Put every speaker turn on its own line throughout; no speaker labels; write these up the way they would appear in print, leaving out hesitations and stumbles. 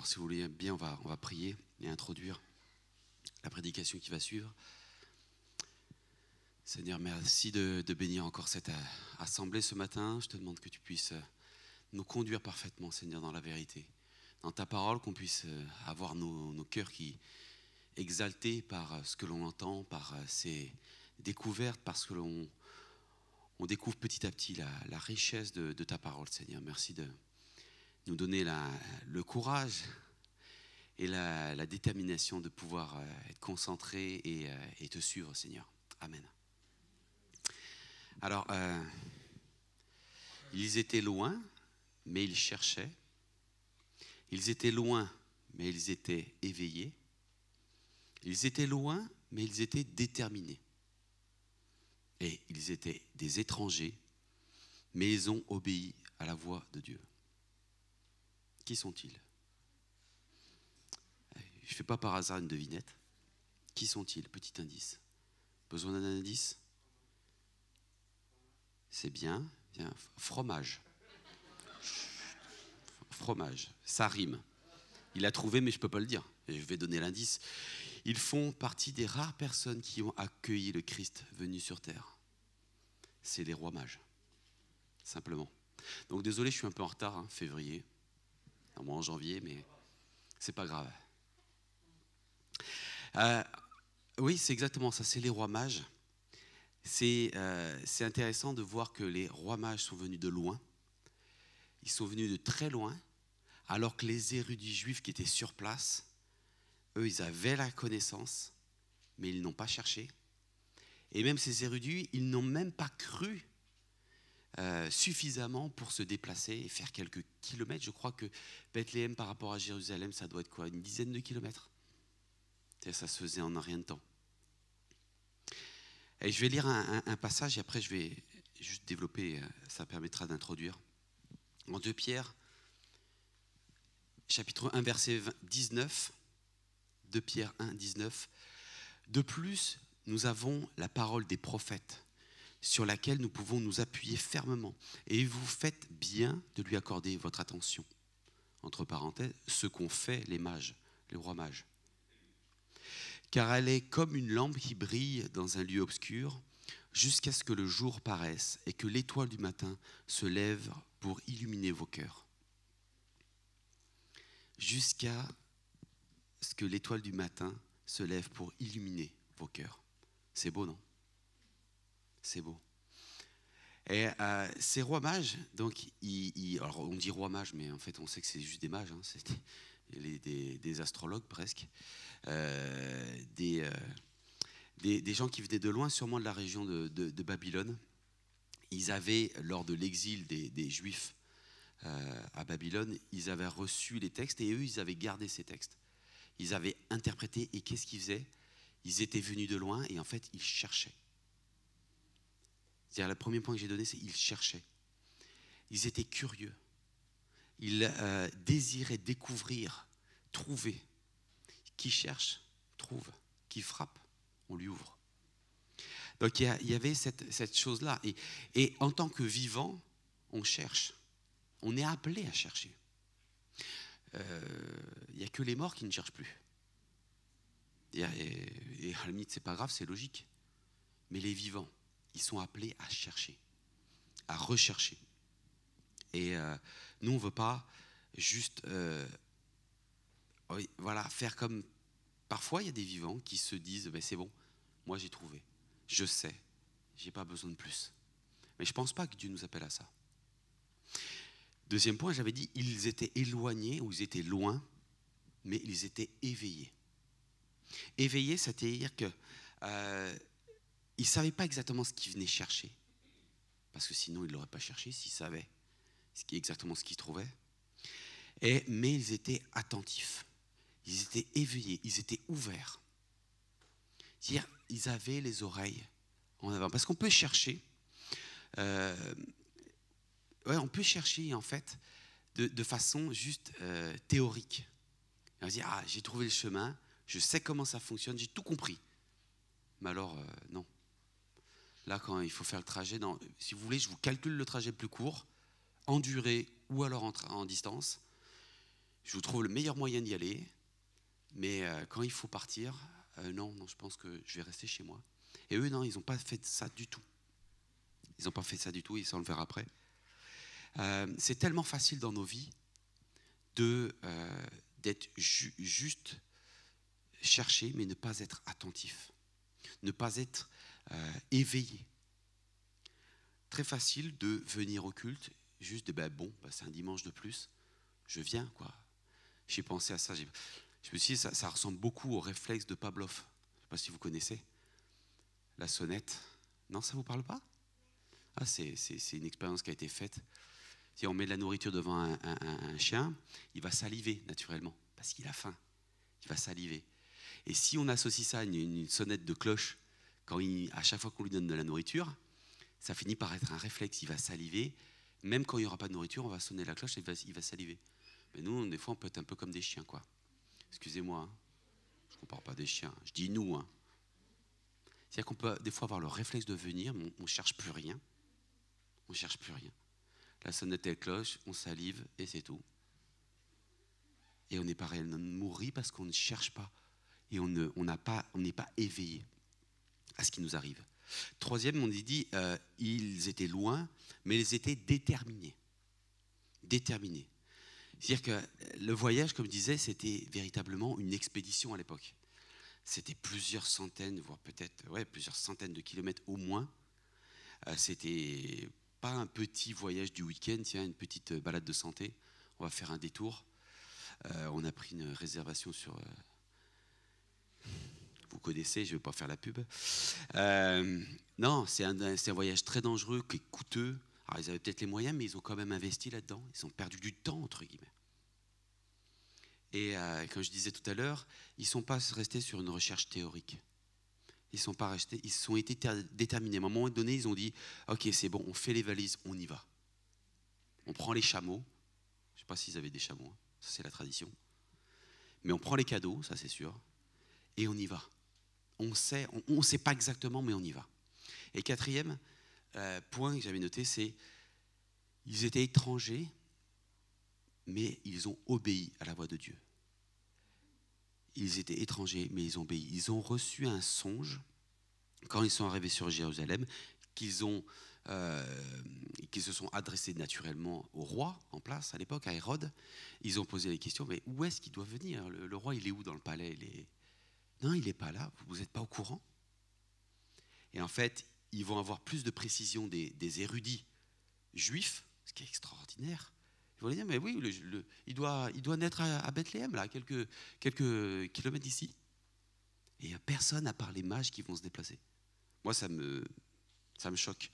Alors si vous voulez bien, on va prier et introduire la prédication qui va suivre. Seigneur, merci de bénir encore cette assemblée ce matin. Je te demande que tu puisses nous conduire parfaitement, Seigneur, dans la vérité. Dans ta parole, qu'on puisse avoir nos cœurs qui exaltés par ce que l'on entend, par ces découvertes, parce que on découvre petit à petit la richesse de ta parole, Seigneur. Merci de nous donner le courage et la détermination de pouvoir être concentré et te suivre, Seigneur. Amen. Alors, ils étaient loin, mais ils cherchaient. Ils étaient loin, mais ils étaient éveillés. Ils étaient loin, mais ils étaient déterminés. Et ils étaient des étrangers, mais ils ont obéi à la voix de Dieu. Qui sont-ils? Je ne fais pas par hasard une devinette. Qui sont-ils? Petit indice. Besoin d'un indice? C'est bien. Bien. Fromage. Fromage. Ça rime. Il a trouvé, mais je ne peux pas le dire. Je vais donner l'indice. Ils font partie des rares personnes qui ont accueilli le Christ venu sur terre. C'est les rois mages. Simplement. Donc désolé, je suis un peu en retard, hein, février. Moi en janvier, mais c'est pas grave. Oui, c'est exactement ça, c'est les rois mages. C'est intéressant de voir que les rois mages sont venus de loin. Ils sont venus de très loin, alors que les érudits juifs qui étaient sur place, eux, ils avaient la connaissance, mais ils n'ont pas cherché. Et même ces érudits, ils n'ont même pas cru suffisamment pour se déplacer et faire quelques kilomètres. Je crois que Bethléem par rapport à Jérusalem, ça doit être quoi? Une dizaine de kilomètres. Ça se faisait en un rien de temps. Et je vais lire un passage et après je vais juste développer, ça permettra d'introduire. En 2 Pierre, chapitre 1, verset 19, 2 Pierre 1, 19. De plus, nous avons la parole des prophètes, sur laquelle nous pouvons nous appuyer fermement. Et vous faites bien de lui accorder votre attention. Entre parenthèses, ce qu'ont fait les mages, les rois mages. Car elle est comme une lampe qui brille dans un lieu obscur, jusqu'à ce que le jour paraisse et que l'étoile du matin se lève pour illuminer vos cœurs. Jusqu'à ce que l'étoile du matin se lève pour illuminer vos cœurs. C'est beau, non? C'est beau. Et ces rois mages, donc, alors on dit rois mages, mais en fait on sait que c'est juste des mages, hein, c'est des astrologues presque, des gens qui venaient de loin, sûrement de la région de Babylone. Ils avaient, lors de l'exil des Juifs à Babylone, ils avaient reçu les textes et eux, ils avaient gardé ces textes. Ils avaient interprété et qu'est-ce qu'ils faisaient? Ils étaient venus de loin et en fait, ils cherchaient. C'est-à-dire, le premier point que j'ai donné, c'est qu'ils cherchaient. Ils étaient curieux. Ils désiraient découvrir, trouver. Qui cherche, trouve. Qui frappe, on lui ouvre. Donc il y avait cette chose-là. Et en tant que vivant, on cherche. On est appelé à chercher. Il n'y a que les morts qui ne cherchent plus. Et à la limite, c'est pas grave, c'est logique. Mais les vivants, ils sont appelés à chercher, à rechercher. Et nous, on ne veut pas juste voilà, faire comme... Parfois, il y a des vivants qui se disent ben, c'est bon, moi j'ai trouvé, je sais, je n'ai pas besoin de plus. Mais je ne pense pas que Dieu nous appelle à ça. Deuxième point, j'avais dit, ils étaient éloignés ou ils étaient loin, mais ils étaient éveillés. Éveillés, c'est-à-dire que ils ne savaient pas exactement ce qu'ils venaient chercher. Parce que sinon, ils ne l'auraient pas cherché s'ils savaient exactement ce qu'ils trouvaient. Mais ils étaient attentifs. Ils étaient éveillés. Ils étaient ouverts. C'est-à-dire, ils avaient les oreilles en avant. Parce qu'on peut chercher. On peut chercher, en fait, de façon juste théorique. On va dire, j'ai trouvé le chemin. Je sais comment ça fonctionne. J'ai tout compris. Mais alors, non. Là, quand il faut faire le trajet, non, si vous voulez, je vous calcule le trajet plus court, en durée ou alors en distance. Je vous trouve le meilleur moyen d'y aller, mais quand il faut partir, non, je pense que je vais rester chez moi. Et eux, non, ils n'ont pas fait ça du tout. Ils n'ont pas fait ça du tout, et ça on le verra après. C'est tellement facile dans nos vies d'être juste chercher, mais ne pas être attentif, ne pas être éveillé. Très facile de venir au culte, juste de c'est un dimanche de plus, je viens quoi. J'ai pensé à ça, je me suis dit ça ressemble beaucoup au réflexe de Pavlov. Je ne sais pas si vous connaissez la sonnette. Non, ça vous parle pas? Ah, c'est une expérience qui a été faite. Si on met de la nourriture devant un chien, il va saliver naturellement parce qu'il a faim. Il va saliver. Et si on associe ça à une sonnette de cloche, à chaque fois qu'on lui donne de la nourriture, ça finit par être un réflexe. Il va saliver. Même quand il n'y aura pas de nourriture, on va sonner la cloche et il va saliver. Mais nous, des fois, on peut être un peu comme des chiens, quoi. Excusez-moi, hein. Je ne compare pas des chiens. Je dis nous. Hein. C'est-à-dire qu'on peut des fois avoir le réflexe de venir, mais on ne cherche plus rien. On ne cherche plus rien. La sonnette et la cloche, on salive et c'est tout. Et on n'est pas réellement nourri parce qu'on ne cherche pas. Et on n'est pas éveillé à ce qui nous arrive. Troisième, on dit, ils étaient loin, mais ils étaient déterminés. Déterminés. C'est-à-dire que le voyage, comme je disais, c'était véritablement une expédition à l'époque. C'était plusieurs centaines, voire peut-être plusieurs centaines de kilomètres au moins. C'était pas un petit voyage du week-end, tiens, une petite balade de santé. On va faire un détour. On a pris une réservation sur... vous connaissez, je ne vais pas faire la pub. Non, c'est un voyage très dangereux, qui est coûteux. Alors, ils avaient peut-être les moyens, mais ils ont quand même investi là-dedans. Ils ont perdu du temps, entre guillemets. Et comme je disais tout à l'heure, ils ne sont pas restés sur une recherche théorique. Ils sont pas restés, ils sont été déterminés. À un moment donné, ils ont dit « Ok, c'est bon, on fait les valises, on y va. On prend les chameaux. » Je ne sais pas s'ils avaient des chameaux, hein. Ça c'est la tradition. Mais on prend les cadeaux, ça c'est sûr. Et on y va. On sait pas exactement, mais on y va. Et quatrième point que j'avais noté, c'est ils étaient étrangers, mais ils ont obéi à la voix de Dieu. Ils étaient étrangers, mais ils ont obéi. Ils ont reçu un songe quand ils sont arrivés sur Jérusalem, qu'ils se sont adressés naturellement au roi en place à l'époque, à Hérode. Ils ont posé les questions, mais où est-ce qu'il doit venir? Le roi, il est où dans le palais? Non, il n'est pas là, vous n'êtes pas au courant. Et en fait, ils vont avoir plus de précision des érudits juifs, ce qui est extraordinaire. Ils vont dire, mais oui, il doit naître à Bethléem, là, quelques kilomètres d'ici. Et il n'y a personne à part les mages qui vont se déplacer. Moi, ça me choque.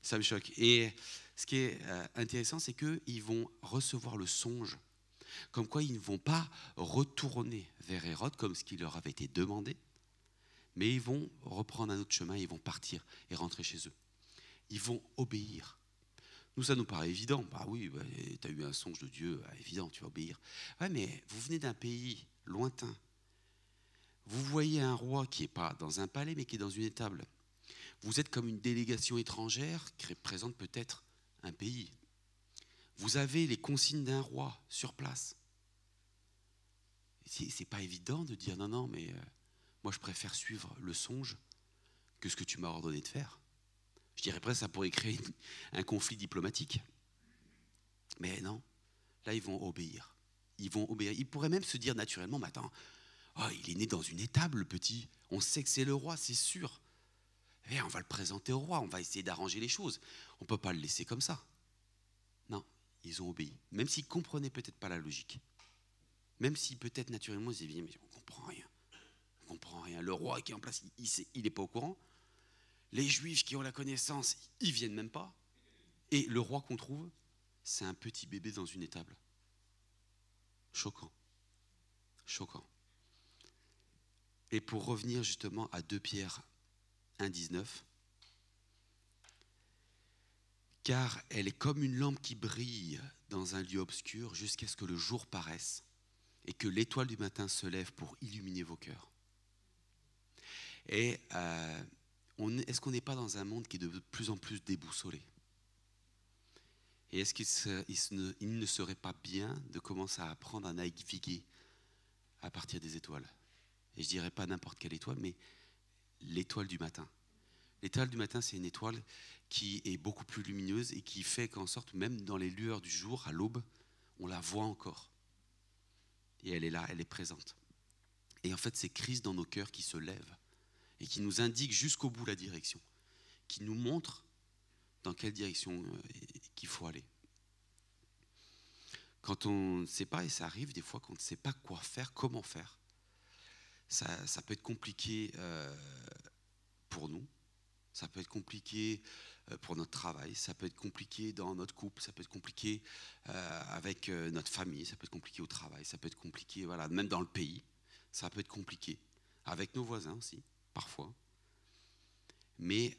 Ça me choque. Et ce qui est intéressant, c'est qu'ils vont recevoir le songe, comme quoi ils ne vont pas retourner vers Hérode, comme ce qui leur avait été demandé, mais ils vont reprendre un autre chemin, ils vont partir et rentrer chez eux. Ils vont obéir. Nous, ça nous paraît évident. Bah oui, tu as eu un songe de Dieu, évident, tu vas obéir. Ouais, mais vous venez d'un pays lointain. Vous voyez un roi qui n'est pas dans un palais, mais qui est dans une étable. Vous êtes comme une délégation étrangère qui représente peut-être un pays. Vous avez les consignes d'un roi sur place. C'est pas évident de dire non, mais moi je préfère suivre le songe que ce que tu m'as ordonné de faire. Je dirais presque ça pourrait créer un conflit diplomatique. Mais non, là ils vont obéir. Ils vont obéir. Ils pourraient même se dire naturellement, mais attends, il est né dans une étable, le petit. On sait que c'est le roi, c'est sûr. On va le présenter au roi, on va essayer d'arranger les choses. On ne peut pas le laisser comme ça. Non, ils ont obéi. Même s'ils ne comprenaient peut-être pas la logique. Même si peut-être naturellement ils disaient, mais on ne comprend rien. On comprend rien. Le roi qui est en place, il n'est pas au courant. Les juifs qui ont la connaissance, ils ne viennent même pas. Et le roi qu'on trouve, c'est un petit bébé dans une étable. Choquant. Choquant. Et pour revenir justement à 2 Pierre 1,19, car elle est comme une lampe qui brille dans un lieu obscur jusqu'à ce que le jour paraisse et que l'étoile du matin se lève pour illuminer vos cœurs. Et est-ce qu'on n'est pas dans un monde qui est de plus en plus déboussolé? Et est-ce il ne serait pas bien de commencer à apprendre à naviguer à partir des étoiles? Et je dirais pas n'importe quelle étoile, mais l'étoile du matin. L'étoile du matin, c'est une étoile qui est beaucoup plus lumineuse et qui fait qu'en sorte, même dans les lueurs du jour, à l'aube, on la voit encore. Et elle est là, elle est présente. Et en fait, c'est Christ dans nos cœurs qui se lève et qui nous indique jusqu'au bout la direction, qui nous montre dans quelle direction qu'il faut aller. Quand on ne sait pas, et ça arrive des fois qu'on ne sait pas quoi faire, comment faire, ça peut être compliqué pour nous, ça peut être compliqué pour notre travail, ça peut être compliqué dans notre couple, ça peut être compliqué avec notre famille, ça peut être compliqué au travail, ça peut être compliqué, voilà, même dans le pays, ça peut être compliqué, avec nos voisins aussi, parfois. Mais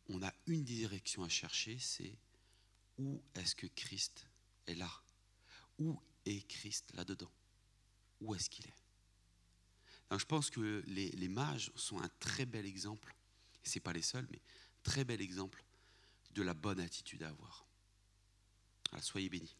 on a une direction à chercher, c'est où est-ce que Christ est là? Où est Christ là-dedans? Où est-ce qu'il est? Donc, je pense que les mages sont un très bel exemple, et ce n'est pas les seuls, mais très bel exemple de la bonne attitude à avoir. Alors, soyez bénis.